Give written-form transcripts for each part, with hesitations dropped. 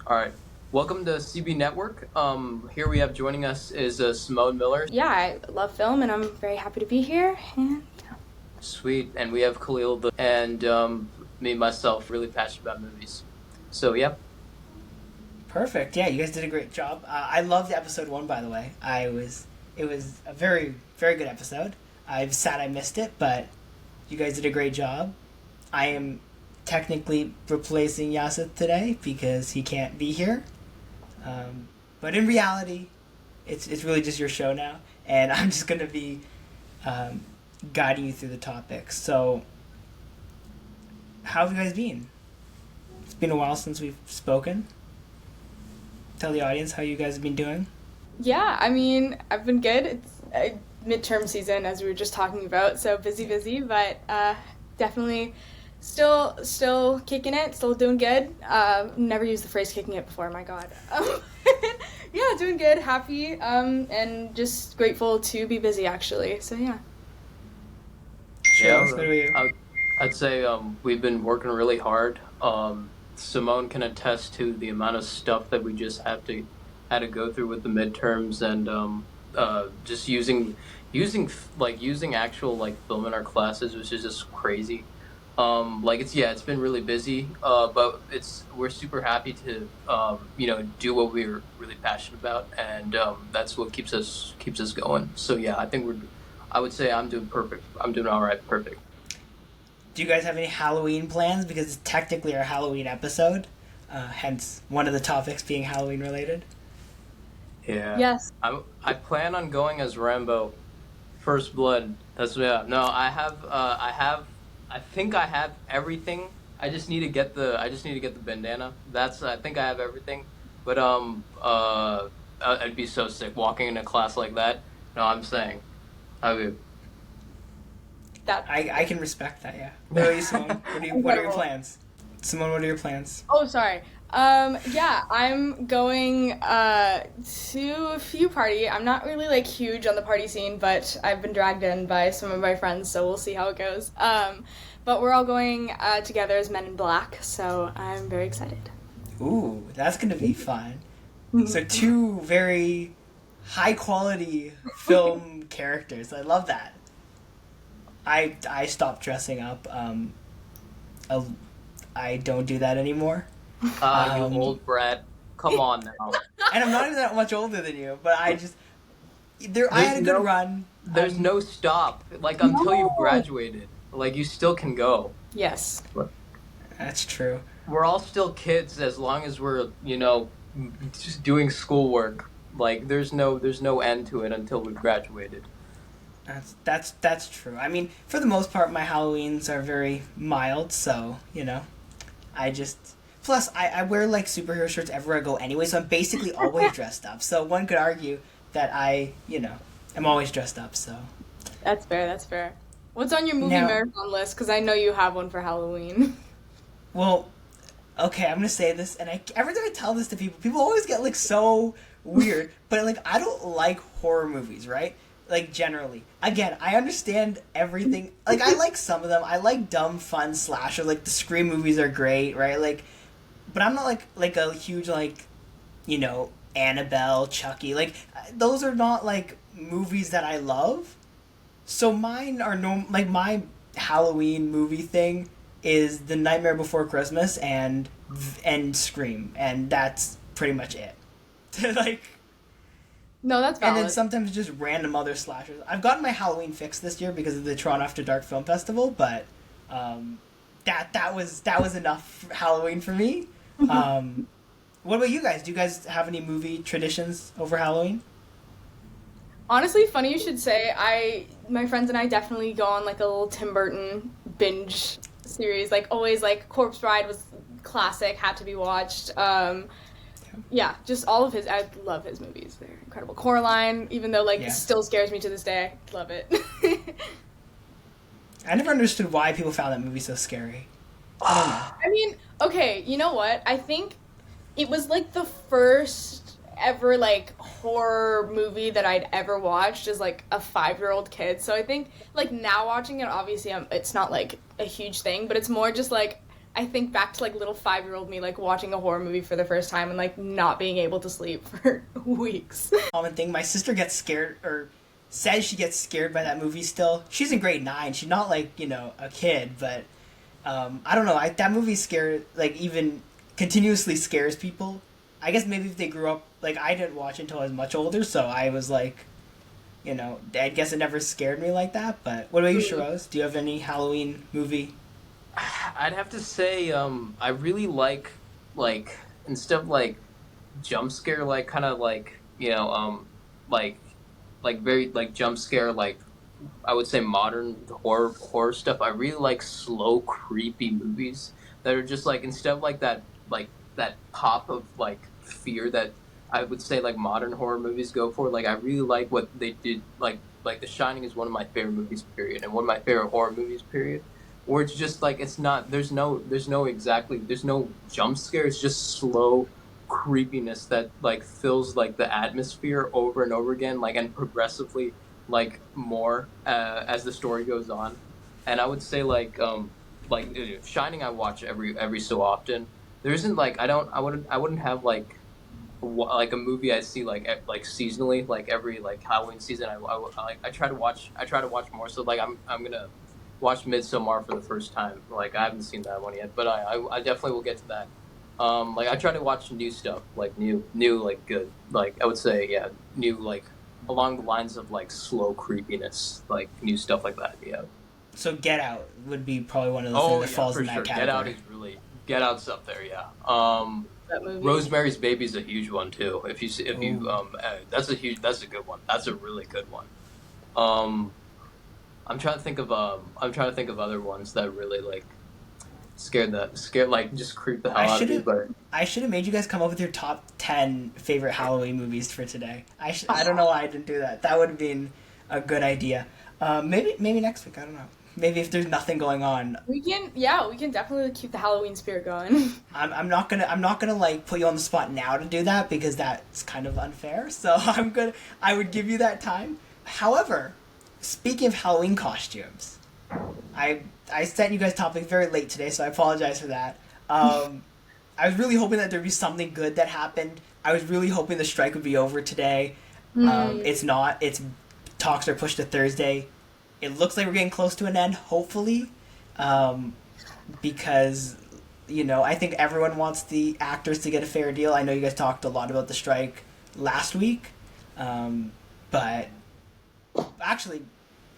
All right. Welcome to CB Network. Here we have joining us is Simone Miller. Yeah, I love film and I'm very happy to be here. And Sweet. And we have Khalil and me, myself, really passionate about movies. So, yeah. Perfect. Yeah, you guys did a great job. I loved episode one, by the way. It was a very, very good episode. I'm sad I missed it, but you guys did a great job. I am technically replacing Yasith today because he can't be here. But in reality, it's really just your show now, and I'm just gonna be um, guiding you through the topics. So, how have you guys been? It's been a while since we've spoken. Tell the audience how you guys have been doing. yeah, I mean, I've been good. It's midterm season, as we were just talking about, so busy, but definitely still kicking it, still doing good. Never used the phrase kicking it before, my God. Yeah, doing good, happy, and just grateful to be busy, actually. So, yeah. Yeah, Shahroze, what about you? I'd say we've been working really hard. Simone can attest to the amount of stuff that we just had to go through with the midterms and just using actual like film in our classes, which is just crazy. It's been really busy, but we're super happy to do what we're really passionate about, and that's what keeps us going. So yeah, I would say I'm doing perfect. I'm doing all right, perfect. Do you guys have any Halloween plans? Because it's technically our Halloween episode, hence one of the topics being Halloween related. Yeah. Yes. I plan on going as Rambo, First Blood. That's yeah. No, I think I have everything. I just need to get the bandana. I think I have everything. But it'd be so sick walking in a class like that. No, I'm saying. I mean, That. I can respect that, yeah. What about you, Simone? What are your Incredible. plans? Simone, what are your plans? Oh, sorry. Yeah, I'm going to a few party. I'm not really like huge on the party scene, but I've been dragged in by some of my friends, so we'll see how it goes. But we're all going together as Men in Black, so I'm very excited. Ooh, that's gonna be fun. So two very high quality film characters. I love that. I stopped dressing up. Uh, I don't do that anymore. you Um, old brat. Come on now. and I'm not even that much older than you, but I just I There's had a good no run. there's no stop. Like until you've graduated. Like you still can go. Yes. That's true. We're all still kids as long as we're, just doing schoolwork. Like there's no end to it until we've graduated. That's true. I mean, for the most part, my Halloweens are very mild, so I just plus I wear like superhero shirts everywhere I go anyway, so I'm basically always dressed up. So one could argue that I'm always dressed up. So That's fair, that's fair. What's on your movie now, marathon list? Because I know you have one for Halloween. well, okay, I'm gonna say this, and every time I tell this to people, people always get like so weird. But like, I don't like horror movies, right? Like generally, again, I understand everything. Like, I like some of them. I like dumb, fun slasher. Like the Scream movies are great, right? Like, but I'm not like a huge like, Annabelle, Chucky. Like those are not like movies that I love. So mine are no like my Halloween movie thing is The Nightmare Before Christmas and Scream, and that's pretty much it. like, No, that's and then valid. sometimes just random other slashers. I've gotten my Halloween fix this year because of the Toronto After Dark Film Festival, but that was enough for Halloween for me. Um, what about you guys? Do you guys have any movie traditions over Halloween? Honestly, funny you should say. My friends and I definitely go on like a little Tim Burton binge series. Like always, like Corpse Bride was classic, had to be watched. Yeah, just all of his. I love his movies. They're incredible. Coraline, even though like Yeah. still scares me to this day. Love it. I never understood why people found that movie so scary. I don't know. I mean, okay, you know what? I think it was like the first ever like horror movie that I'd ever watched as like a 5-year-old kid. So I think like now watching it, obviously it's not like a huge thing, but it's more just like I think back to like little 5-year-old me like watching a horror movie for the first time and like not being able to sleep for weeks. Common thing. My sister gets scared or says she gets scared by that movie still. She's in grade 9. She's not like, a kid, but I don't know. That movie scared, like, even continuously scares people. I guess maybe if they grew up, like, I didn't watch it until I was much older, so I was like, I guess it never scared me like that. But what about you, Shahroze? Do you have any Halloween movie? I'd have to say, I really like instead of like jump scare, like kind of like like very like jump scare, like I would say modern horror stuff. I really like slow, creepy movies that are just like instead of like that pop of like fear that I would say like modern horror movies go for. Like I really like what they did. Like The Shining is one of my favorite movies, period, and one of my favorite horror movies, period. Where it's just like it's not there's no jump scare. It's just slow creepiness that like fills like the atmosphere over and over again, like and progressively like more as the story goes on. And I would say Shining I watch every so often. There isn't like I wouldn't have like a movie I see like seasonally, like every like Halloween season. I try to watch more. So like I'm gonna watch Midsommar for the first time. Like I haven't seen that one yet, but I definitely will get to that. Like I try to watch new stuff, like new like good, like I would say new like along the lines of like slow creepiness, like new stuff like that. Yeah. So Get Out would be probably one of the things that falls in that category. Get Out's up there. Yeah. That movie. Rosemary's Baby is a huge one too. If you that's a good one. That's a really good one. I'm trying to think of other ones that really like scare like just creep the hell out of me. But I should have made you guys come up with your top 10 favorite Halloween movies for today. I don't know why I didn't do that. That would have been a good idea. Maybe next week. I don't know. Maybe if there's nothing going on. We can definitely keep the Halloween spirit going. I'm not gonna like put you on the spot now to do that because that's kind of unfair. So I would give you that time. However, speaking of Halloween costumes, I sent you guys topics very late today, so I apologize for that. I was really hoping that there'd be something good that happened. I was really hoping the strike would be over today. It's not. Talks are pushed to Thursday. It looks like we're getting close to an end, hopefully, because, I think everyone wants the actors to get a fair deal. I know you guys talked a lot about the strike last week, but actually,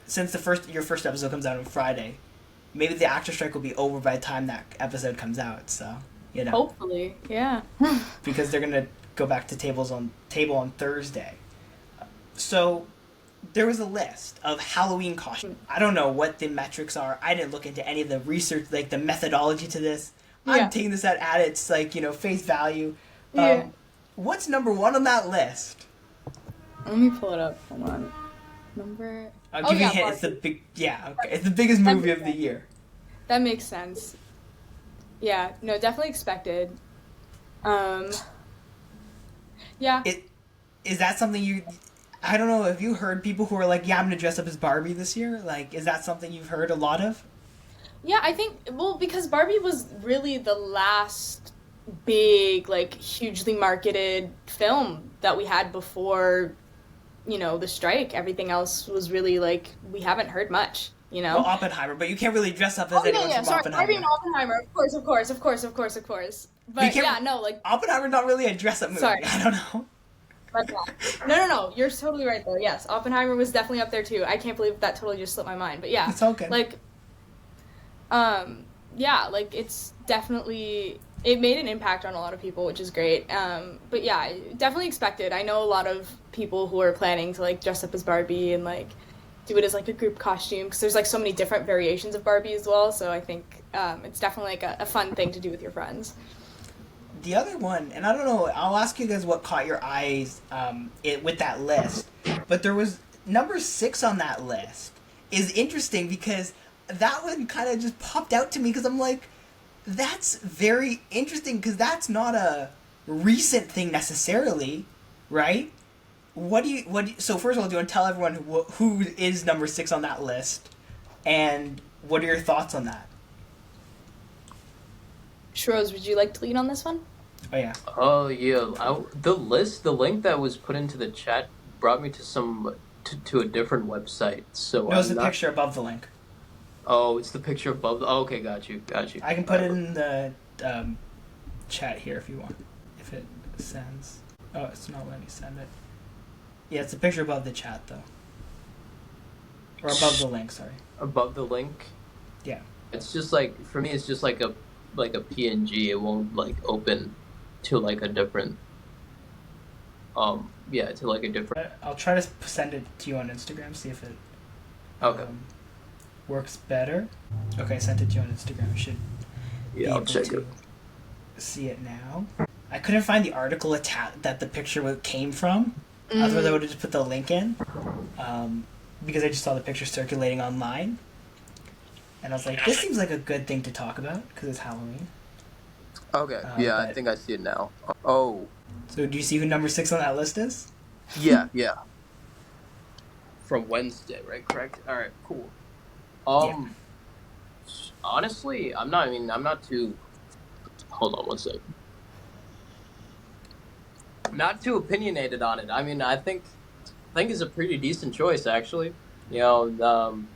since your first episode comes out on Friday, maybe the actor strike will be over by the time that episode comes out. So hopefully, yeah, because they're gonna go back to table on Thursday. So there was a list of Halloween costumes. I don't know what the metrics are. I didn't look into any of the research, like the methodology to this. I'm taking this at its face value. What's number 1 on that list? Let me pull it up. Hold on. I'll give you a hint. It's the big. Yeah, okay. It's the biggest movie of the year. That makes sense. Yeah, no, definitely expected. Yeah. Is that something I don't know, have you heard people who are like, yeah, I'm gonna dress up as Barbie this year? Like, is that something you've heard a lot of? Yeah, I think, because Barbie was really the last big, like, hugely marketed film that we had before, the strike. Everything else was really, like, we haven't heard much, Well, Oppenheimer, but you can't really dress up as anyone from sorry, Oppenheimer. Barbie and Oppenheimer, of course. But, Oppenheimer's not really a dress-up movie. Sorry. I don't know. No. You're totally right, though. Yes, Oppenheimer was definitely up there, too. I can't believe that totally just slipped my mind. But, yeah. It's okay. Like, it's definitely... It made an impact on a lot of people, which is great. But, yeah, definitely expected. I know a lot of people who are planning to, like, dress up as Barbie and, like, do it as, like, a group costume. Because there's, like, so many different variations of Barbie as well. So I think it's definitely, like, a fun thing to do with your friends. The other one, and I don't know, I'll ask you guys what caught your eyes with that list, but there was number 6 on that list is interesting because that one kind of just popped out to me because I'm like, that's very interesting because that's not a recent thing necessarily, right? So first of all, do you want to tell everyone who is number 6 on that list, and what are your thoughts on that? Shahroze, would you like to lead on this one? Oh yeah. Oh yeah, the link that was put into the chat brought me to to a different website. So No, it's I'm the not. picture above the link. Oh, it's the picture above. Oh, okay, got you, got you. I can put it in the chat here if you want. If it sends. Oh, it's not letting me send it. Yeah, it's the picture above the chat though. Or above the link, sorry. Above the link. Yeah. It's just like for me. It's just like a PNG. It won't like open to like a different. Yeah, to like a different. I'll try to send it to you on Instagram. See if it. Okay. Works better. Okay, I sent it to you on Instagram. You should be Yeah, I'll able check to it. see it now. I couldn't find the article that the picture came from. Otherwise, I would have just put the link in. Because I just saw the picture circulating online. And I was like, this seems like a good thing to talk about because it's Halloween. Okay. Yeah, I but- think I see it now. Oh. So do you see who number 6 on that list is? Yeah, yeah. From Wednesday, right? Correct. All right. Cool. Honestly, I'm not too. Hold on one second. Not too opinionated on it. I mean, I think it's a pretty decent choice, actually. You know,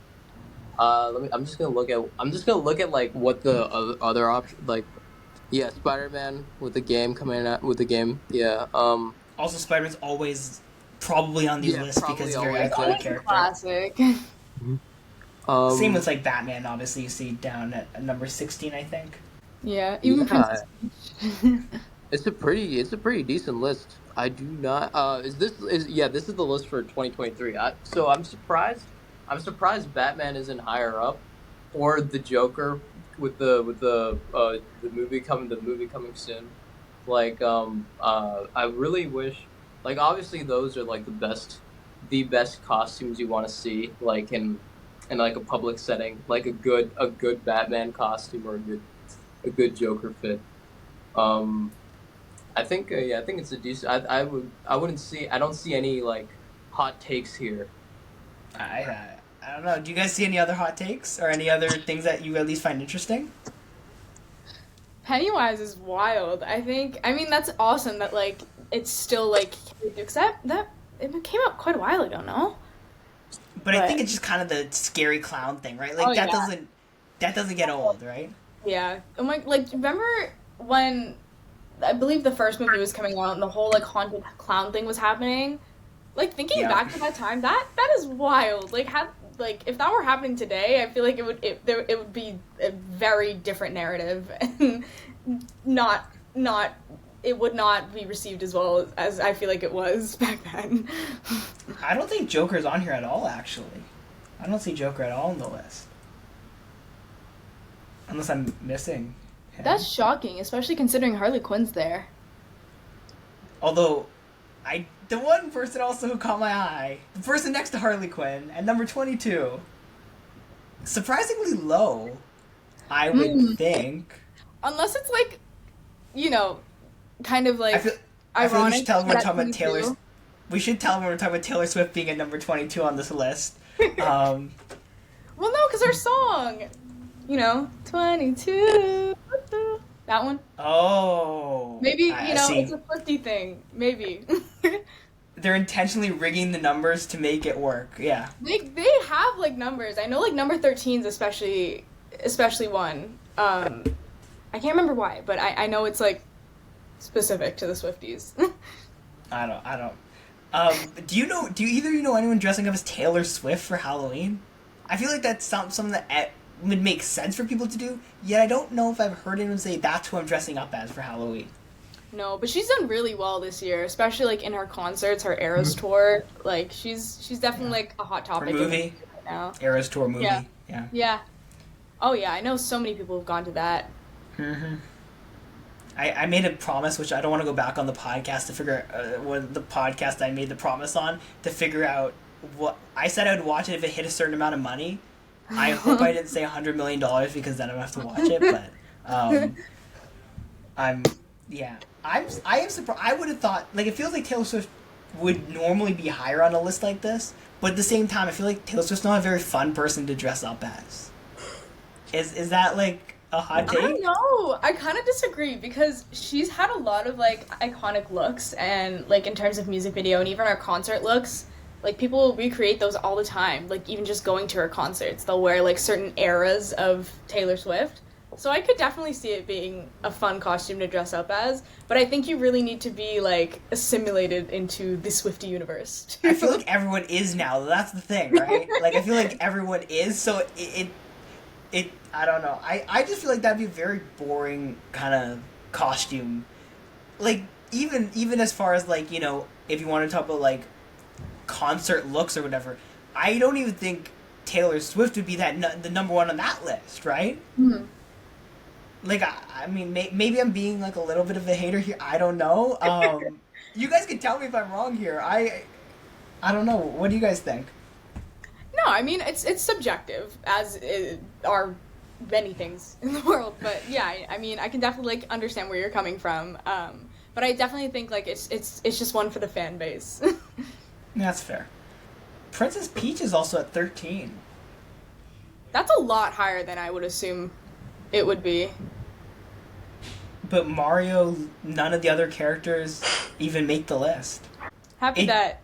I'm just gonna look at like what the other option like. Yeah, Spider-Man with the game coming out with the game. Yeah. Also, Spider-Man's always probably on these Yeah, lists probably because he's a very always. iconic Always a character. classic. Same with like Batman, obviously you see down at number 16, I think. Yeah, even Yeah. Princess. It's a pretty decent list. I do not. This is the list for 2023. So I'm surprised. Batman isn't higher up, or the Joker with the movie coming soon. Like I really wish. Like obviously those are like the best costumes you want to see. Like in like a public setting, like a good Batman costume or a good Joker fit. I think I think it's a decent. I don't see any like hot takes here. I don't know. Do you guys see any other hot takes or any other things that you at least find interesting? Pennywise is wild. I mean that's awesome that like it's still like except that it came out quite a while ago, no? But I think it's just kind of the scary clown thing, right? Like that doesn't get old, right? Yeah. I'm like remember when I believe the first movie was coming out and the whole like haunted clown thing was happening? Like thinking back to that time, that is wild. Like if that were happening today, I feel like it would be a very different narrative and not it would not be received as well as I feel like it was back then. I don't think Joker's on here at all, actually. I don't see Joker at all on the list. Unless I'm missing him. That's shocking, especially considering Harley Quinn's there. Although, the one person also who caught my eye, the person next to Harley Quinn, at number 22, surprisingly low, I would think. Unless it's like, you know, kind of like I feel we ironic. should tell everyone we're that talking about 22. Taylor. We should tell everyone we're talking about Taylor Swift being at number 22 on this list. Well, no, because our song, you know, 22. That one. Oh. Maybe, I you know, see. it's a Swiftie thing. Maybe. They're intentionally rigging the numbers to make it work. Yeah. They have like numbers. I know like number 13's especially one. I can't remember why, but I know it's like specific to the Swifties. I don't. Do either of you know anyone dressing up as Taylor Swift for Halloween? I feel like that's something that would make sense for people to do, yet I don't know if I've heard anyone say that's who I'm dressing up as for Halloween. No, but she's done really well this year, especially like in her concerts, her Eras tour. Like she's definitely like a hot topic Her movie, right now. Eras tour movie. Yeah. Yeah. Yeah. Oh yeah, I know so many people who've gone to that. Mm-hmm. I made a promise, which I don't want to go back on the podcast to figure what the podcast I made the promise on to figure out what I said I would watch it if it hit a certain amount of money. I hope I didn't say $100 million because then I don't have to watch it. But I am surprised. I would have thought like it feels like Taylor Swift would normally be higher on a list like this, but at the same time, I feel like Taylor Swift's not a very fun person to dress up as. Is that like a hot I don't take? know. I kind of disagree because she's had a lot of like iconic looks and like in terms of music video and even her concert looks, like people recreate those all the time. Like even just going to her concerts, they'll wear like certain eras of Taylor Swift. So I could definitely see it being a fun costume to dress up as, but I think you really need to be like assimilated into the Swiftie universe. I feel like everyone is now. That's the thing, right? Like I feel like everyone is. So it I don't know. I just feel like that'd be a very boring kind of costume. Like even as far as like if you want to talk about like concert looks or whatever, I don't even think Taylor Swift would be the number one on that list, right? Mhm. Like I mean maybe I'm being like a little bit of a hater here. I don't know. You guys can tell me if I'm wrong here. I don't know. What do you guys think? No, I mean it's subjective as are many things in the world, but yeah, I mean I can definitely like understand where you're coming from. But I definitely think like it's just one for the fan base. That's fair. Princess Peach is also at 13. That's a lot higher than I would assume it would be. But Mario, none of the other characters even make the list. Happy that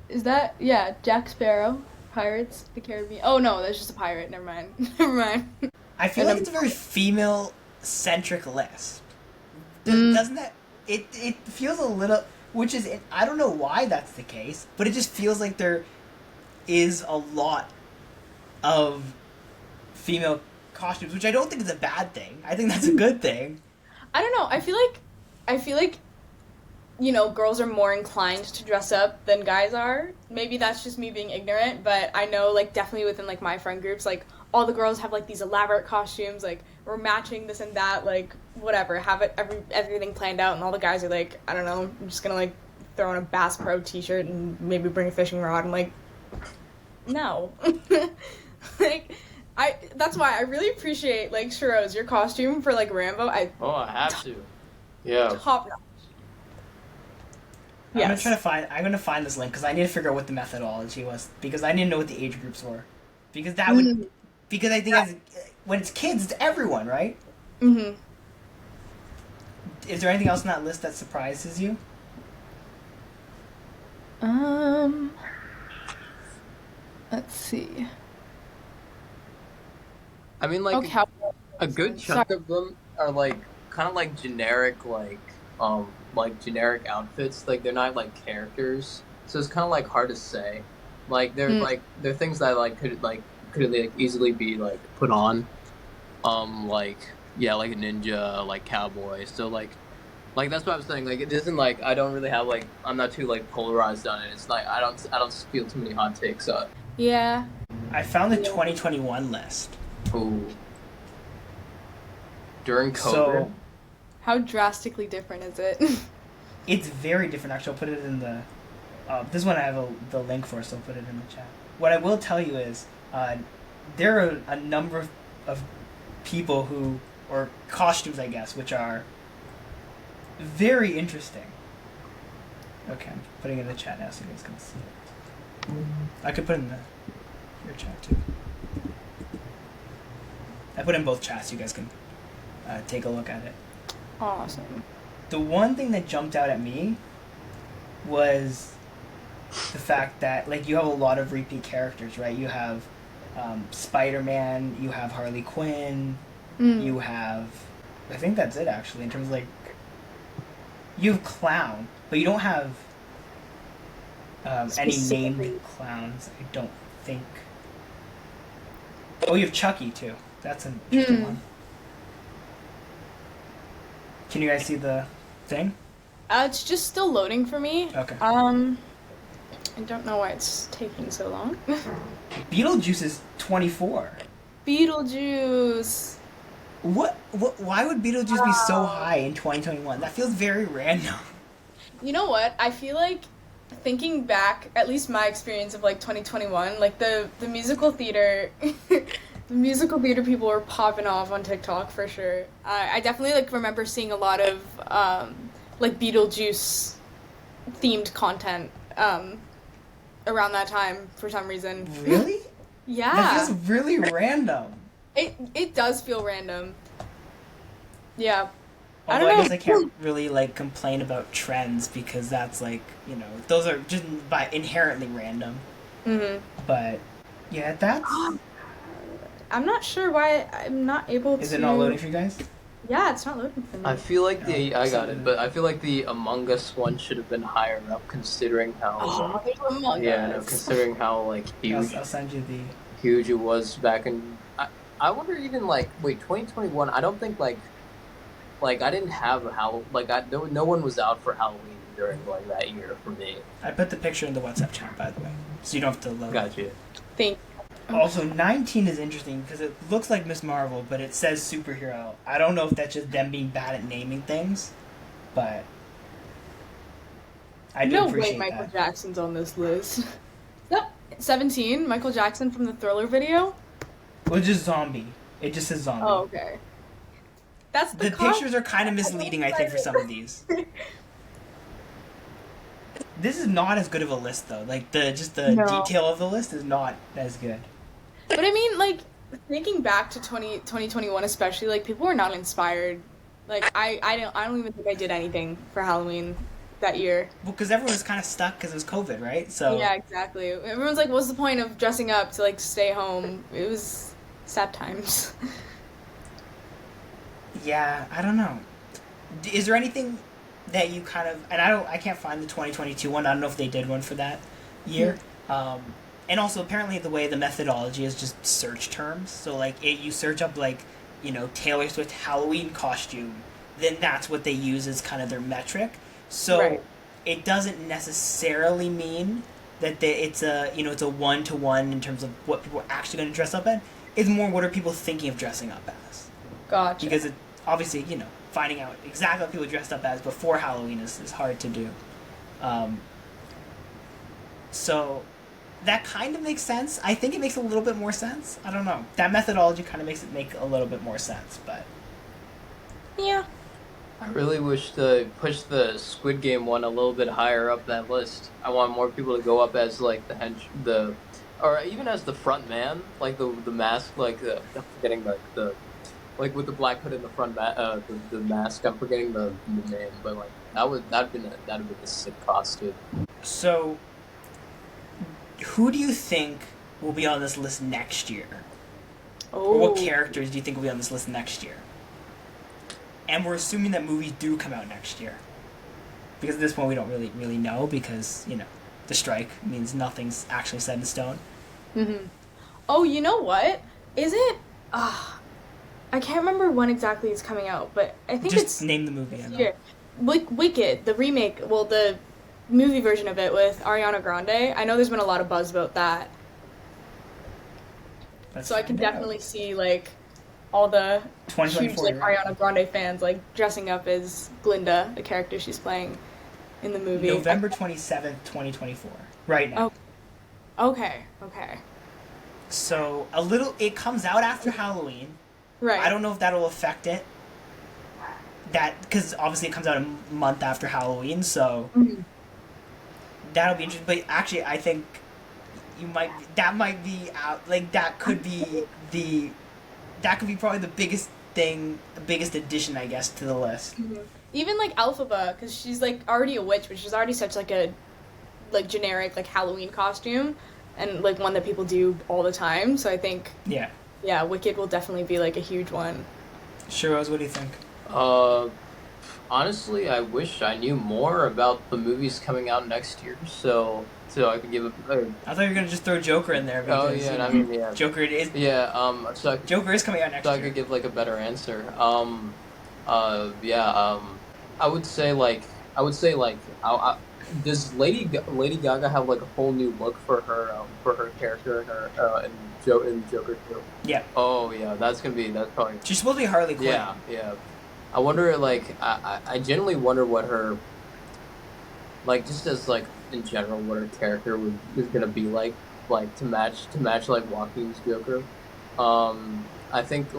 is that yeah, Jack Sparrow, Pirates of the Caribbean. Oh no, that's just a pirate. Never mind. Never mind. I feel like it's a very female-centric list. Doesn't that... It feels a little... Which is... I don't know why that's the case, but it just feels like there is a lot of female costumes, which I don't think is a bad thing. I think that's a good thing. I don't know. I feel like girls are more inclined to dress up than guys are. Maybe that's just me being ignorant, but I know like definitely within like my friend groups, like all the girls have like these elaborate costumes, like we're matching this and that, like whatever, have everything planned out, and all the guys are like, I don't know, I'm just gonna like throw on a Bass Pro t-shirt and maybe bring a fishing rod. I'm like, no. Like that's why I really appreciate like Shahroze, your costume for like Rambo. I have to. Yeah. Top notch. I'm gonna find this link because I need to figure out what the methodology was, because I didn't know what the age groups were, because that would because I think when it's kids, it's everyone, right? Mhm. Is there anything else on that list that surprises you? Let's see. I mean, like a good chunk of them are like kind of like generic, like generic outfits. Like they're not like characters, so it's kind of like hard to say. Like they're things that could easily be like put on. Like like a ninja, like cowboy. So like that's what I'm saying. Like it isn't like I don't really have like I'm not too like polarized on it. It's like I don't feel too many hot takes. Yeah. I found the 2021 list. Ooh. During COVID. So, How drastically different is it? it's very different. Actually, I'll put it in the. This one I have the link for, so I'll put it in the chat. What I will tell you is, there are a number of people or costumes, I guess, which are very interesting. Okay, I'm putting it in the chat now so you guys can see it. I could put it in your chat too. I put in both chats so you guys can take a look at it. Awesome. The one thing that jumped out at me was the fact that like you have a lot of repeat characters, right? You have Spider-Man, you have Harley Quinn, you have, I think that's it actually in terms of like, you have Clown, but you don't have any named clowns, I don't think. Oh, you have Chucky too. That's an interesting one. Can you guys see the thing? It's just still loading for me. Okay. I don't know why it's taking so long. Beetlejuice is 24. Beetlejuice. What? Why would Beetlejuice be so high in 2021? That feels very random. You know what? I feel like thinking back, at least my experience of like 2021, like the musical theater, the musical theater people were popping off on TikTok for sure. I definitely like remember seeing a lot of like Beetlejuice themed content around that time for some reason. Really? Yeah. That feels really random. It does feel random. Yeah. I Although don't I know. guess I can't really like complain about trends because that's like those are just by inherently random. Hmm. But yeah, that's I'm not sure why I'm not able is it not loading to. for you guys? Yeah, it's not loading for I me. feel like Oh, I got it, something. but I feel like the Among Us one should have been higher up, considering how Oh, there's Among yeah, no, Us. considering how like I'll send you the. huge it was back in. I wonder even like wait 2021. I don't think like I didn't have a like no one was out for Halloween during like that year for me. I put the picture in the WhatsApp chat, by the way, so you don't have to load. Gotcha. Think. Also, 19 is interesting because it looks like Miss Marvel, but it says superhero. I don't know if that's just them being bad at naming things, but I do No way appreciate Michael that. Jackson's on this list. Yep. 17, Michael Jackson from the Thriller video. Well, just zombie. It just says zombie. Oh, okay. That's The pictures are kind of misleading, I think, for some of these. This is not as good of a list, though. Like the No. detail of the list is not as good. But I mean, like, thinking back to 2021 especially, like, people were not inspired. Like, I don't even think I did anything for Halloween that year. Well, because everyone was kind of stuck because it was COVID, right? So Yeah, exactly. Everyone's like, what's the point of dressing up to, like, stay home? It was sad times. yeah, I don't know. Is there anything that you kind of and I can't find the 2022 one. I don't know if they did one for that year. And also apparently the way the methodology is just search terms. So like you search up like Taylor Swift Halloween costume, then that's what they use as kind of their metric. So Right. it doesn't necessarily mean that it's a it's a 1-to-1 in terms of what people are actually going to dress up in. It's more what are people thinking of dressing up as. Gotcha. Because it obviously finding out exactly what people dressed up as before Halloween is hard to do. So that kind of makes sense. I think it makes a little bit more sense. I don't know. That methodology kind of makes it make a little bit more sense, but Yeah. I really wish to push the Squid Game one a little bit higher up that list. I want more people to go up as like or even as the front man, like the mask, like I'm forgetting the like with the black hood in the front, the mask. I'm forgetting the name, but like that'd have been a sick costume. so who do you think will be on this list next year? Or what Oh. characters do you think will be on this list next year? And we're assuming that movies do come out next year. Because at this point we don't really know because, the strike means nothing's actually set in stone. Mm-hmm. Oh, you know what? Is it? I can't remember when exactly it's coming out, but I think Just it's name the movie. I this know. year. Wicked, the remake, well, the movie version of it with Ariana Grande. I know there's been a lot of buzz about that, Let's so I can find out. definitely see like all the huge 2024. like Ariana Grande fans like dressing up as Glinda, the character she's playing in the movie. November 27th, 2024. Right now. Okay. So it comes out after Halloween. Right. I don't know if that'll affect it. Because obviously it comes out a month after Halloween, so Mhm. that'll be interesting. But actually, I think that might be out. Like that could be probably the biggest thing, the biggest addition, I guess, to the list. Mhm. Even like Alphaba, because she's like already a witch, but she's already such like a like generic like Halloween costume, and like one that people do all the time. So I think Yeah. Wicked will definitely be like a huge one. Shahroze, what do you think? Honestly, I wish I knew more about the movies coming out next year, so I could give a. I thought you were gonna just throw Joker in there. Oh Because, yeah, and I mean yeah. Joker is Yeah. Joker is coming out next So I year. could give like a better answer. Yeah. I would say like does Lady Gaga have like a whole new look for her character in Joker too? Yeah. Oh yeah, that's probably She's supposed to be Harley Quinn. yeah. I wonder like I genuinely wonder what her like just as like in general what her character is gonna be like to match like Joaquin's Joker. I think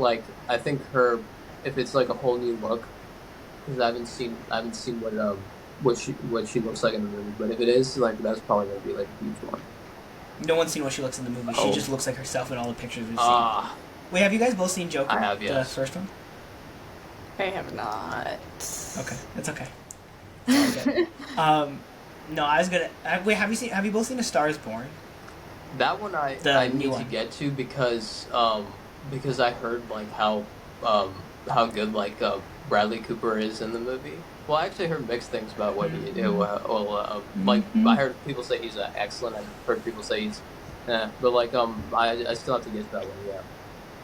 her if it's like a whole new look because I haven't seen what she looks like in the movie, but if it is like that's probably gonna be like a huge one. No one's seen what she looks in the movie. She Oh. just looks like herself in all the pictures we've seen. Ah, Wait, have you guys both seen Joker? I have, yes. The first one? I have not. Okay, it's okay. It's all good. No, I was gonna. Wait, Have you both seen A Star Is Born? That one The I new need to one. get to because I heard like how good like Bradley Cooper is in the movie. Well, I actually heard mixed things about what he do. Like Mm-hmm. I heard people say he's excellent, and heard people say he's, but like I still have to get to that one. Yeah,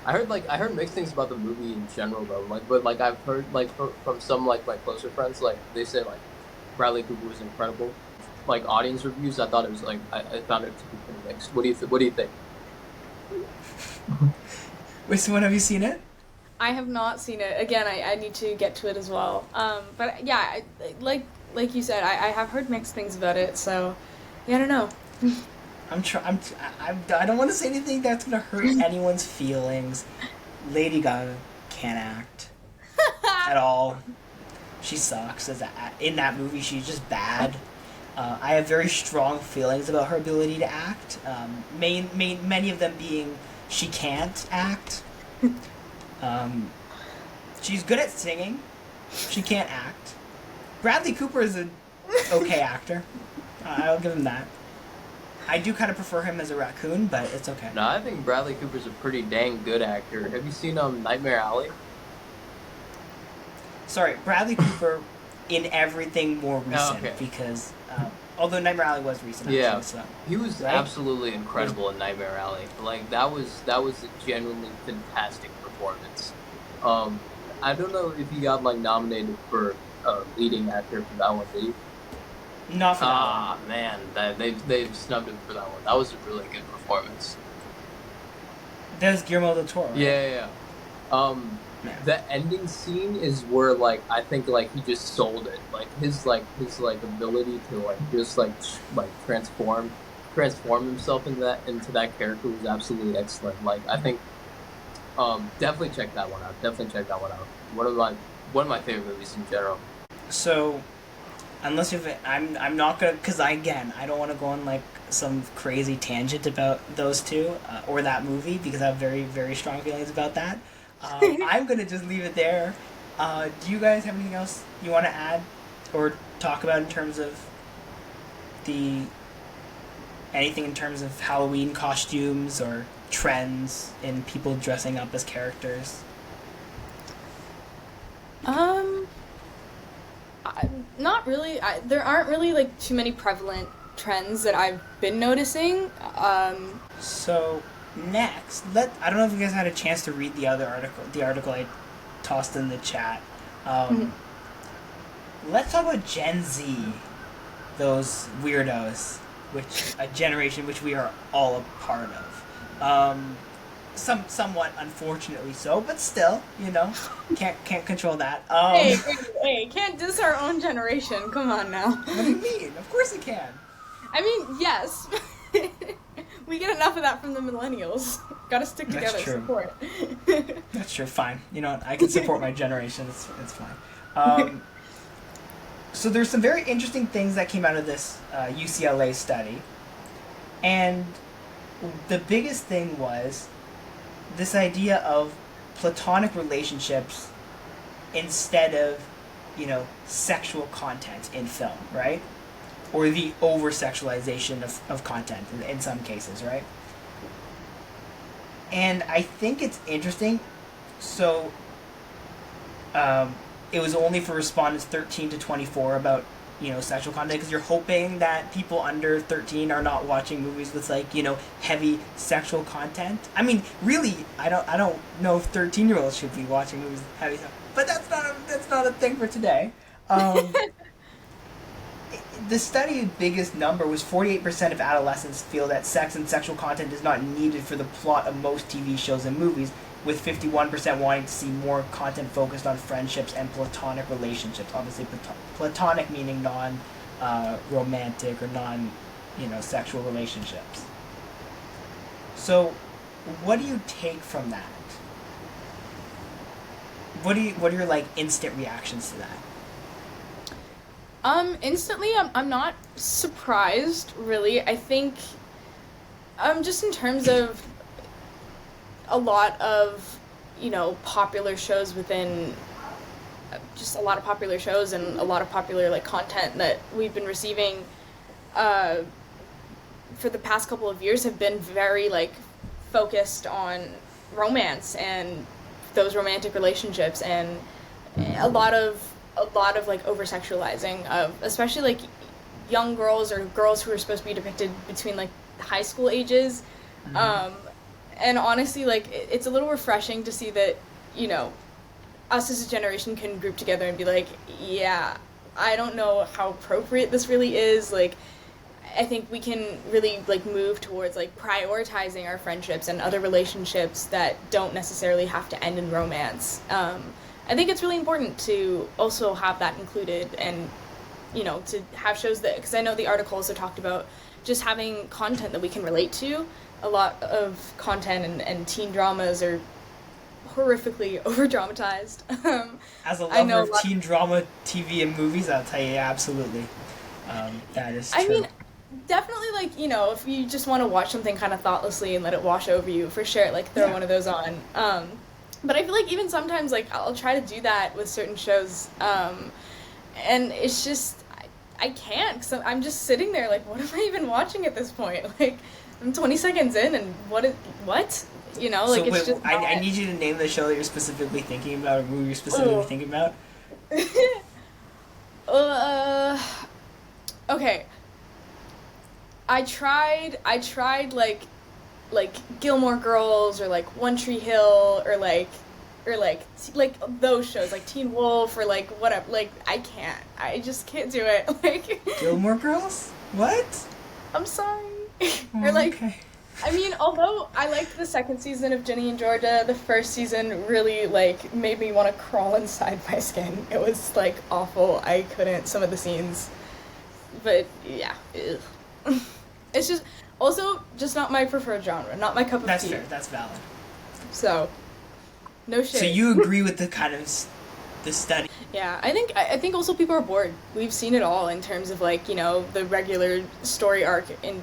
I heard mixed things about the movie in general though. Like but like I've heard like from some like my closer friends like they say like Bradley Cooper was incredible. Like audience reviews, I thought it was like I found it to be pretty mixed. What do you think? Wait, Simone, have you seen it? I have not seen it. Again, I need to get to it as well. But yeah, like you said, I have heard mixed things about it. So yeah, I don't know. I'm trying. I don't want to say anything that's gonna hurt anyone's feelings. Lady Gaga can't act at all. She sucks in that movie. She's just bad. I have very strong feelings about her ability to act. Many of them being she can't act. Um, she's good at singing. She can't act. Bradley Cooper is an okay actor. I'll give him that. I do kind of prefer him as a raccoon, but it's okay. No, I think Bradley Cooper's a pretty dang good actor. Have you seen Nightmare Alley? Sorry, Bradley Cooper in everything more recent okay. because although Nightmare Alley was recent, Yeah, actually, so he was right? absolutely incredible in Nightmare Alley. Like that was a genuinely fantastic performance. Um, I don't know if he got like nominated for leading actor for that one. Did he? Not for that Ah man, they've snubbed him for that one. That was a really good performance. one. There's Guillermo del Toro. Right? Yeah. Man. The ending scene is where like I think like he just sold it. Like his ability to like just like transform himself into that character was absolutely excellent. Like I think definitely check that one out. Definitely check that one out. One of my favorite movies in general. So, unless you've, I'm not gonna, cause I don't want to go on like some crazy tangent about those two or that movie because I have very very strong feelings about that. I'm gonna just leave it there. Do you guys have anything else you want to add or talk about in terms of anything in terms of Halloween costumes or trends in people dressing up as characters? Not really. There aren't really like too many prevalent trends that I've been noticing. So next, I don't know if you guys had a chance to read the article I tossed in the chat. Let's talk about Gen Z, those weirdos, which a generation which we are all a part of. Somewhat unfortunately so, but still, can't control that. Hey, can't diss our own generation. Come on now. What do you mean? Of course it can. I mean, yes. We get enough of that from the millennials. Gotta stick together, That's true. support. That's true. Fine. You know what? I can support my generation. It's fine. So there's some very interesting things that came out of this UCLA study, and the biggest thing was this idea of platonic relationships instead of, sexual content in film, right? Or the over-sexualization of content in some cases, right? And I think it's interesting. So, it was only for respondents 13 to 24 about, sexual content, because you're hoping that people under 13 are not watching movies with heavy sexual content. I mean, really, I don't know if 13-year-olds should be watching movies with heavy stuff, but that's not a thing for today. The study's biggest number was 48% of adolescents feel that sex and sexual content is not needed for the plot of most TV shows and movies, with 51% wanting to see more content focused on friendships and platonic relationships. Obviously, platonic meaning non-romantic or non-sexual relationships. So, what do you take from that? What are your instant reactions to that? Instantly, I'm not surprised, really. I think, just in terms of a lot of, popular shows within just a lot of popular shows and a lot of popular like content that we've been receiving for the past couple of years have been very like focused on romance and those romantic relationships, and a lot of like over sexualizing of especially like young girls or girls who are supposed to be depicted between like high school ages. And honestly, like it's a little refreshing to see that, you know, us as a generation can group together and be like, yeah, I don't know how appropriate this really is. Like, I think we can really like move towards like prioritizing our friendships and other relationships that don't necessarily have to end in romance. I think it's really important to also have that included, and you know, to have shows that, because I know the article also talked about just having content that we can relate to. A lot of content and teen dramas are horrifically over dramatized. As a lover of teen drama TV and movies, I'll tell you, absolutely, that is true. I mean, definitely, like, you know, if you just want to watch something kind of thoughtlessly and let it wash over you, for sure, like throw one of those on. But I feel like even sometimes, like, I'll try to do that with certain shows, and it's just I can't, because I'm just sitting there like, what am I even watching at this point? Like, I'm 20 seconds in, and what? You know, like, so it's just not... I need you to name the show that you're specifically thinking about, or movie you're specifically thinking about. Okay. I tried like Gilmore Girls, or like One Tree Hill, or like those shows, like Teen Wolf, or like whatever. Like, I just can't do it. Like, Gilmore Girls? What? I'm sorry. Or like, okay. I mean, although I liked the second season of Ginny and Georgia, the first season really like made me want to crawl inside my skin. It was like awful. I couldn't, some of the scenes. But yeah. Ugh. It's just also just not my preferred genre, not my cup of tea. That's fair. That's valid. So, no shade. So you agree with the kind of the study? Yeah, I think also people are bored. We've seen it all in terms of, like, you know, the regular story arc in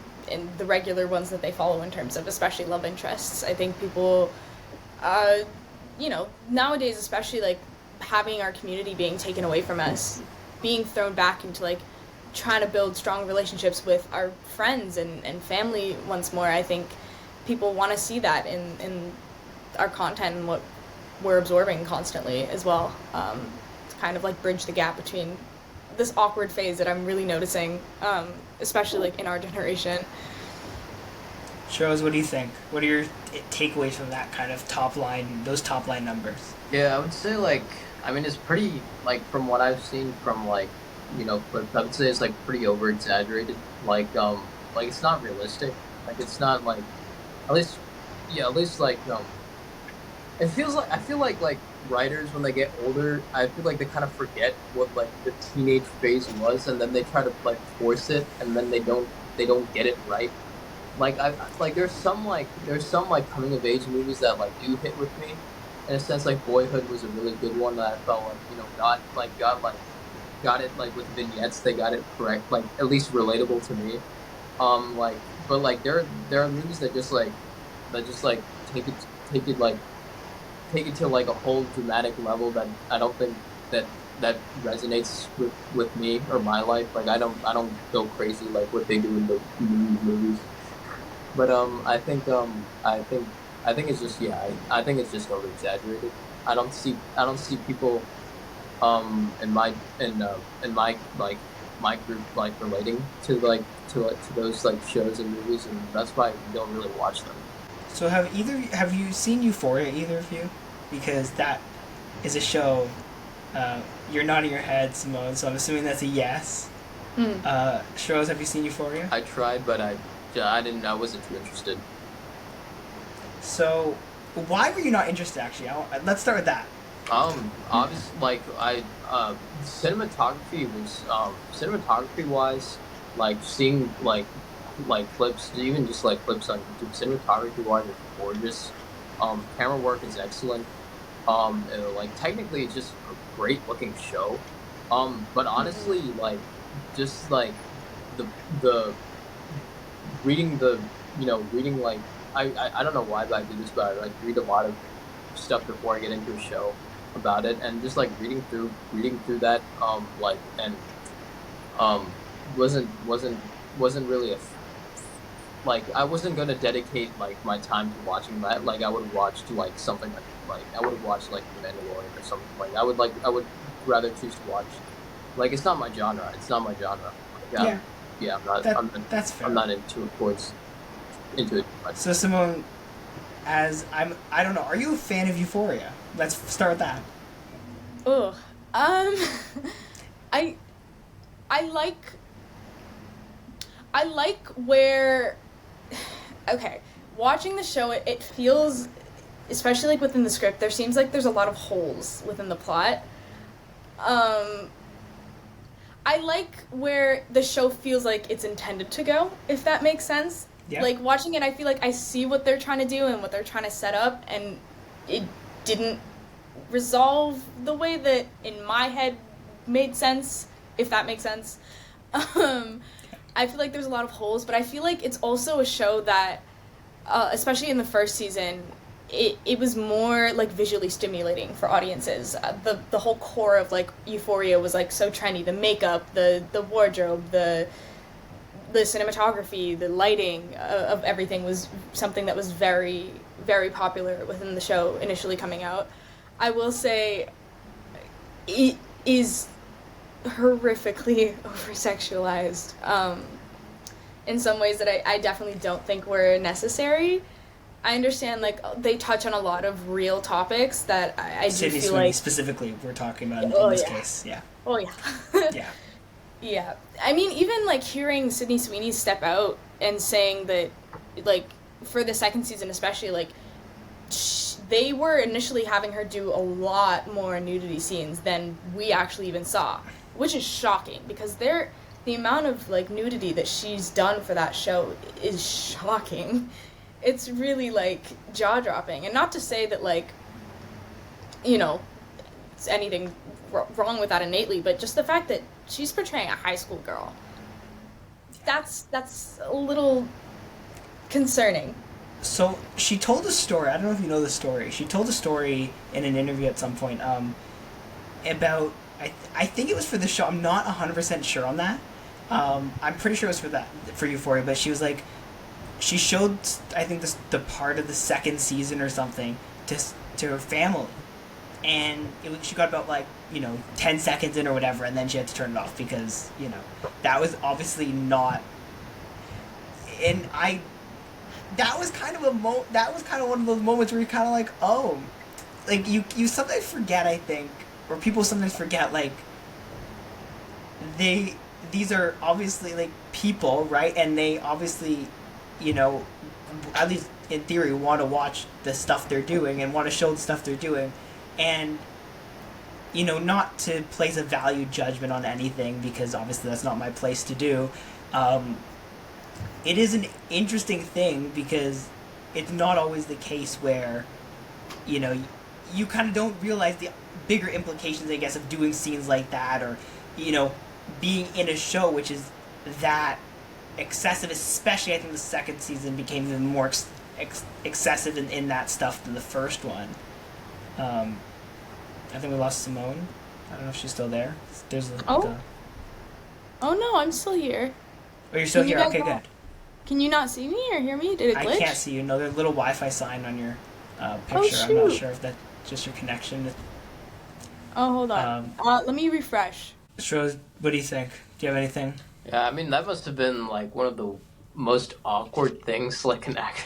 the regular ones that they follow in terms of especially love interests. I think people, you know, nowadays especially, like, having our community being taken away from us, being thrown back into, like, trying to build strong relationships with our friends and family once more. I think people want to see that in our content and what we're absorbing constantly as well, to kind of like bridge the gap between this awkward phase that I'm really noticing, especially like in our generation. Shahroze, what do you think? What are your takeaways from that kind of those top line numbers? Yeah, I would say, like, I mean, it's pretty, like, from what I've seen from, like, you know, but I would say it's like pretty over exaggerated. Like it's not realistic. Like, it's not like, at least like, it feels like, I feel like writers, when they get older, I feel like they kind of forget what like the teenage phase was, and then they try to like force it, and then they don't get it right. Like, there's some coming of age movies that like do hit with me, in a sense. Like Boyhood was a really good one that I felt like, you know, got it like with vignettes. They got it correct, like at least relatable to me. But like there are movies that just take it to like a whole dramatic level that I don't think that resonates with me or my life. Like, I don't go crazy like what they do in the movies. But I think it's just, I think it's just over exaggerated. I don't see people in my group like relating to those like shows and movies, and that's why we don't really watch them. So have you seen Euphoria, either of you? Because that is a show. You're nodding your head, Simone, so I'm assuming that's a yes. Shahroze, have you seen Euphoria? I tried, but I wasn't too interested. So why were you not interested, actually? Let's start with that. Obviously, like, cinematography wise, like seeing like clips, even just like clips on YouTube, cinematography wise is gorgeous. Camera work is excellent. Like, technically it's just a great looking show. But honestly, like, just like the reading like, I don't know why I do this, but I like read a lot of stuff before I get into a show. about it, and just like reading through that, like and um, wasn't really like I wasn't gonna dedicate like my time to watching that. Like I would watch to like something like I would have watched like The Mandalorian or something. I would rather choose to watch. Like it's not my genre. It's not my genre. Like, Yeah, yeah, that's I'm fair. not into it much. So Simone, I don't know. Are you a fan of Euphoria? Let's start with that. Oh, um, I I like I like where okay, watching the show, it feels, especially like within the script, there seems like there's a lot of holes within the plot. Um, I like where the show feels like it's intended to go, if that makes sense. Yeah. Like watching it, I feel like I see what they're trying to do and what they're trying to set up, and it didn't resolve the way that in my head made sense, if that makes sense. Um, I feel like there's a lot of holes, but I feel like it's also a show that, especially in the first season, it was more like visually stimulating for audiences. The whole core of like Euphoria was like so trendy. The makeup, the wardrobe, the cinematography, the lighting of everything was something that was very very popular within the show initially coming out. I will say it is horrifically over sexualized in some ways that I definitely don't think were necessary. I understand like they touch on a lot of real topics that I do Sydney feel Sweeney like specifically, we're talking about in oh this yeah, case. Yeah. oh yeah. Yeah. Yeah, I mean, even like hearing Sydney Sweeney step out and saying that, like, for the second season especially, like, they were initially having her do a lot more nudity scenes than we actually even saw, which is shocking because the amount of like nudity that she's done for that show is shocking. It's really like jaw dropping, and not to say that like, you know, it's anything wrong with that innately, but just the fact that she's portraying a high school girl. That's a little concerning. So she told a story. I don't know if you know the story. She told a story in an interview at some point about I think it was for the show. I'm not 100% sure on that. I'm pretty sure it was for Euphoria, but she was like she showed I think the part of the second season or something to her family, and she got about like 10 seconds in or whatever, and then she had to turn it off because that was obviously not. And I that was kind of that was kind of one of those moments where you're kind of like, oh, like you sometimes forget, I think, or people sometimes forget, like these are obviously like people, right? And they obviously, at least in theory, want to watch the stuff they're doing and want to show the stuff they're doing, and not to place a value judgment on anything because obviously that's not my place to do. It is an interesting thing because it's not always the case where, you kind of don't realize the bigger implications, I guess, of doing scenes like that, or, being in a show which is that excessive. Especially, I think the second season became even more excessive in that stuff than the first one. I think we lost Simone. I don't know if she's still there. There's Oh. Oh no, I'm still here. Oh, you're still Can you here. guys Okay, not- good. Can you not see me or hear me? Did it glitch? I can't see you. No, there's a little Wi-Fi sign on your picture. I'm not shoot. sure if that's just your connection. Oh, hold on. Let me refresh. Shahroze, what do you think? Do you have anything? Yeah, I mean that must have been like one of the most awkward things like an act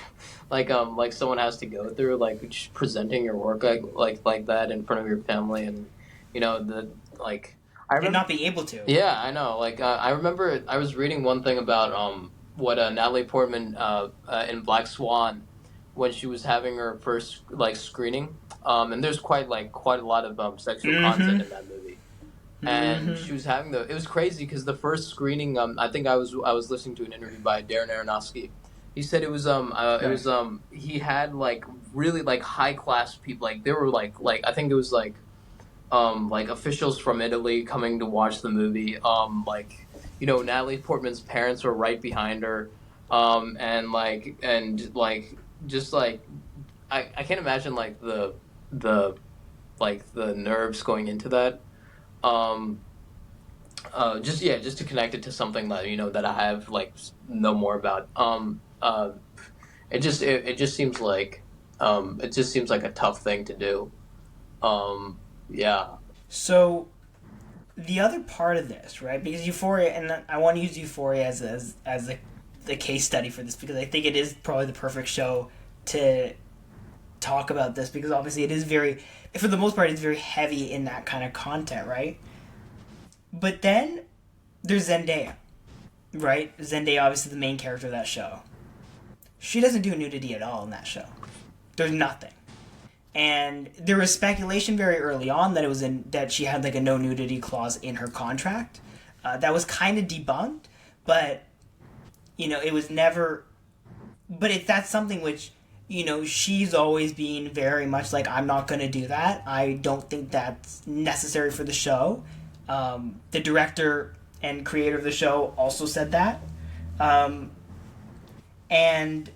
like someone has to go through, like just presenting your work like that in front of your family, and the like I And remember. not be able to. Yeah, I know. Like I remember I was reading one thing about what Natalie Portman in Black Swan, when she was having her first like screening, and there's quite a lot of sexual content in that movie. And she was having it was crazy because the first screening, I think I was listening to an interview by Darren Aronofsky. He said it was he had like really like high class people, like they were like I think it was like officials from Italy coming to watch the movie. Natalie Portman's parents were right behind her, and just like I can't imagine like the like the nerves going into that. Um, just to connect it to something that that I have like know more about. It just seems like a tough thing to do. Um, yeah. So the other part of this, right? Because Euphoria, and I want to use Euphoria as the case study for this because I think it is probably the perfect show to talk about this because obviously it is very, for the most part, it's very heavy in that kind of content, right? But then there's Zendaya, right? Zendaya, obviously the main character of that show. She doesn't do nudity at all in that show. There's nothing. And there was speculation very early on that that she had like a no nudity clause in her contract. That was kind of debunked, but it was never. But that's something which she's always been very much like, I'm not going to do that. I don't think that's necessary for the show. The director and creator of the show also said that, and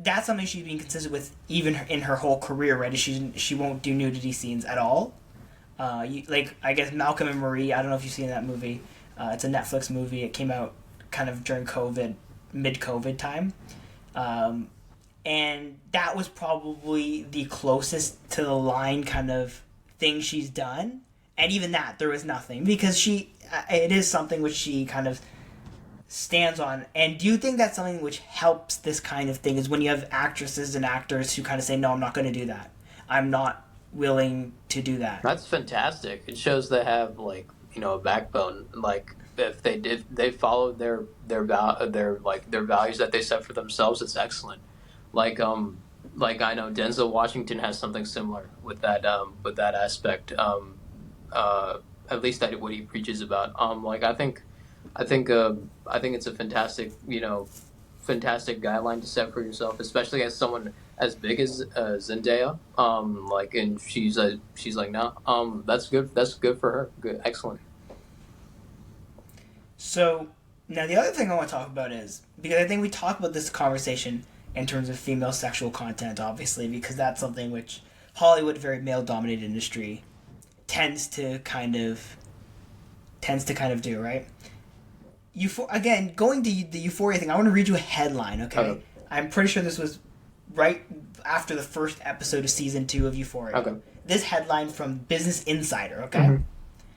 that's something she's been consistent with even in her whole career, right? She won't do nudity scenes at all. Like I guess Malcolm and Marie. I don't know if you've seen that movie. It's a Netflix movie. It came out kind of during COVID, mid-COVID time, and that was probably the closest to the line kind of thing she's done. And even that, there was nothing because it is something which she kind of stands on. And do you think that's something which helps this kind of thing is when you have actresses and actors who kind of say, no, I'm not going to do that. I'm not willing to do that. That's fantastic. It shows they have like, a backbone. Like if they followed their values that they set for themselves, it's excellent. Like I know Denzel Washington has something similar with that aspect. At least that what he preaches about. I think it's a fantastic fantastic guideline to set for yourself, especially as someone as big as Zendaya. And she's like, no, that's good. That's good for her. Good, excellent. So now the other thing I want to talk about is because I think we talk about this conversation in terms of female sexual content, obviously, because that's something which Hollywood, very male dominated industry, tends to kind of do, right? Again, going to the Euphoria thing, I want to read you a headline, okay? Okay. I'm pretty sure this was right after the first episode of season 2 of Euphoria. Okay. This headline from Business Insider, okay? Mm-hmm.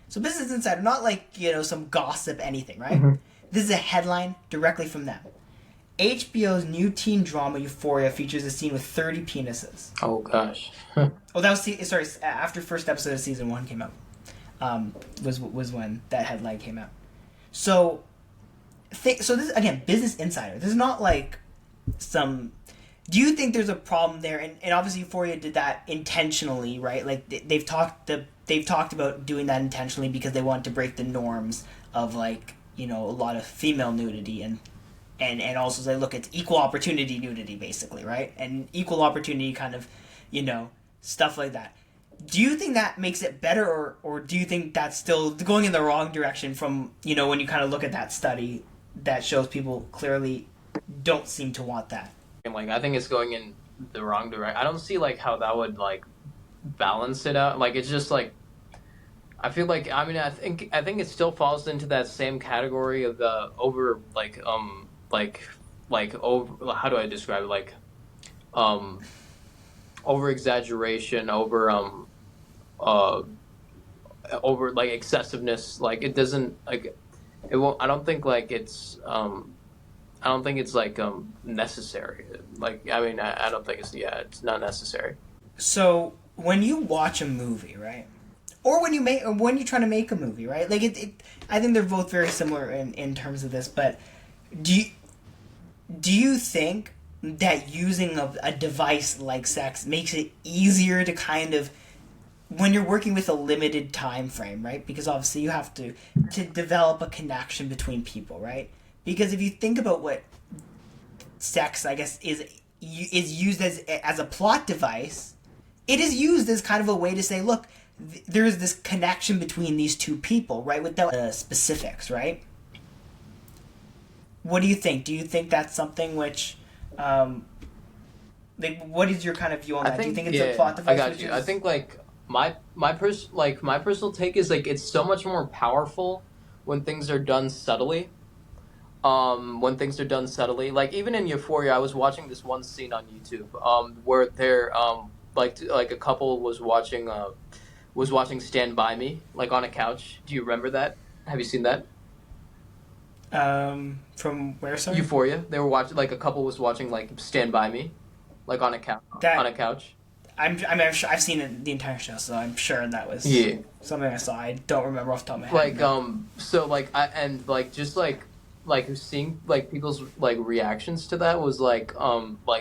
So Business Insider, not like, some gossip, anything, right? Mm-hmm. This is a headline directly from them. HBO's new teen drama Euphoria features a scene with 30 penises. Oh gosh. Oh, that was after first episode of season 1 came out. Was when that headline came out. So this again, Business Insider. This is not like some. Do you think there's a problem there? And obviously Euphoria did that intentionally, right? Like they've talked about doing that intentionally because they want to break the norms of like a lot of female nudity and also say, look, it's equal opportunity nudity basically, right? And equal opportunity kind of stuff like that. Do you think that makes it better, or do you think that's still going in the wrong direction from, when you kind of look at that study that shows people clearly don't seem to want that? And I think it's going in the wrong direction. I don't see how that would balance it out. It's just I feel I think it still falls into that same category of the over over, how do I describe it? Over exaggeration, over excessiveness. It doesn't it won't. I don't think it's necessary. I don't think it's not necessary. So when you watch a movie, right, or when you're trying to make a movie, right, I think they're both very similar in terms of this. But do you think that using a device like sex makes it easier to kind of, when you're working with a limited time frame, right? Because obviously you have to develop a connection between people, right? Because if you think about what sex, I guess, is used as a plot device, it is used as kind of a way to say, look, there is this connection between these two people, right? Without the specifics, right? What do you think? Do you think that's something which, what is your kind of view on that? Do you think it's a plot device? I got you. I think my personal take is like it's so much more powerful when things are done subtly. When things are done subtly, like even in Euphoria, I was watching this one scene on YouTube, where they're like a couple was watching Stand By Me, like on a couch. Do you remember that? Have you seen that? From where, sorry? Euphoria. They were watching, like a couple was watching like Stand By Me, like on a couch. On That a couch. I'm sure I've seen the entire show, so I'm sure that was Yeah. something I saw. I don't remember off the top of my head. Like so like I and like just like seeing like people's like reactions to that was like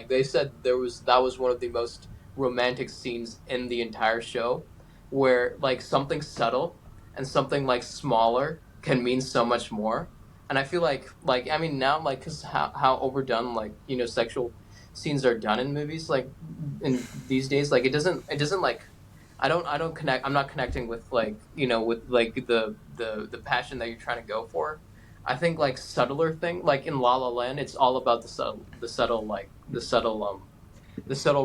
they said that was one of the most romantic scenes in the entire show, where like something subtle and something like smaller can mean so much more. And I feel like I mean now, like, because how overdone, like, sexual scenes are done in movies, like in these days, like it doesn't like I don't connect. I'm not connecting with, like, with like the passion that you're trying to go for. I think like subtler thing, like in La La Land, it's all about the subtle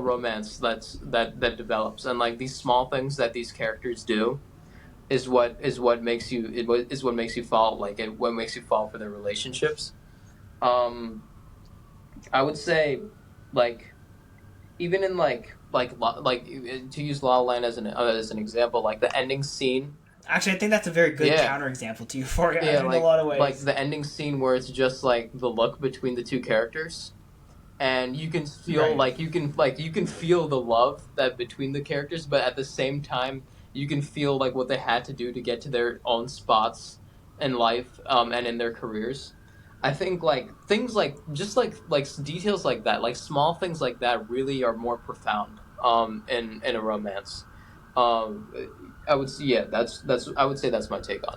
romance that develops, and like these small things that these characters do is what makes you is what makes you fall, like what makes you fall for their relationships. Um, I would say, like, even in to use La La Land as an example, like the ending scene. Actually, I think that's a very good Yeah. counterexample to Euphoria Yeah, in a lot of ways. like the ending scene where it's just like the look between the two characters, and you can feel Right. you can feel the love that between the characters, but at the same time you can feel like what they had to do to get to their own spots in life, and in their careers. I think like things like just like details like that, like small things like that, really are more profound, in a romance. Um, I would say, yeah, that's I would say that's my take on it.